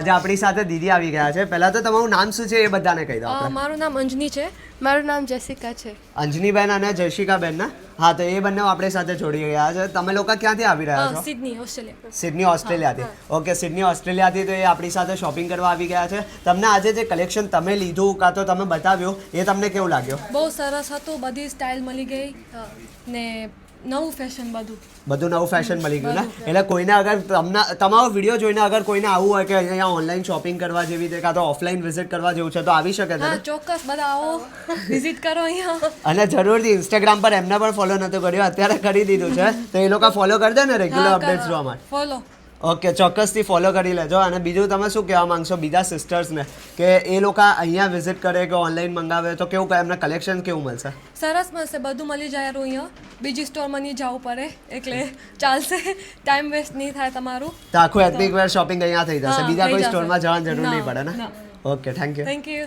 આજે આપણી સાથે દીદી આવી ગયા છે. પહેલા તો તમારું નામ શું છે એ બધાને કહી દો. મારું નામ અંજની છે. મારું નામ જેસિકા છે. અંજનીબેન અને જયશિકાબેન ના. હા, તો એ બંને આપણી સાથે જોડી ગયા છે. તમે લોકો ક્યાંથી આવી રહ્યા છો? Sydney, Australia. સિડની, ઓસ્ટ્રેલિયાથી. ઓકે, સિડની, ઓસ્ટ્રેલિયાથી. તો એ આપણી સાથે શોપિંગ કરવા આવી ગયા છે. તમને આજે જે કલેક્શન તમે લીધું કાં તો તમે બતાવ્યું એ તમને કેવું લાગ્યું? બહુ સરસ હતું. બધી સ્ટાઇલ મળી ગઈ ને નવું ફેશન બધું નવું ફેશન મળી ગયું ને. એટલે કોઈને અગર તમારો વિડીયો જોઈને અગર કોઈને આવવું હોય કે અહીંયા ઓનલાઈન શોપિંગ કરવા જેવી રીતે કાં તો ઓફલાઈન વિઝિટ કરવા જેવું છે તો આવી શકે છે. ચોક્કસ બધા આવો, વિઝિટ કરો અહીંયા. અને જરૂરથી ઇન્સ્ટાગ્રામ પર એમને પણ ફોલો નતો કર્યો, અત્યારે કરી દીધું છે. તો એ લોકો ફોલો કરી દે ને રેગ્યુલર અપડેટ્સ જોવા માટે. ફોલો. ઓકે, ચોક્કસથી ફોલો કરી લેજો. અને બીજું તમે શું કહેવા માંગશો બીજા સિસ્ટર્સને કે એ લોકો અહીંયા વિઝિટ કરે કે ઓનલાઈન મંગાવે તો કેવું એમને કલેક્શન કેવું મળશે? સરસ મળશે, બધું મળી જાય અહીંયા. બીજી સ્ટોરમાં નહીં જવું પડે એટલે ચાલશે. ટાઈમ વેસ્ટ નહીં થાય તમારું. તો આખું એથનિક વેર શોપિંગ અહીંયા થઈ જશે, બીજા કોઈ સ્ટોરમાં જવાની જરૂર નહીં પડે ને. Okay, thank you.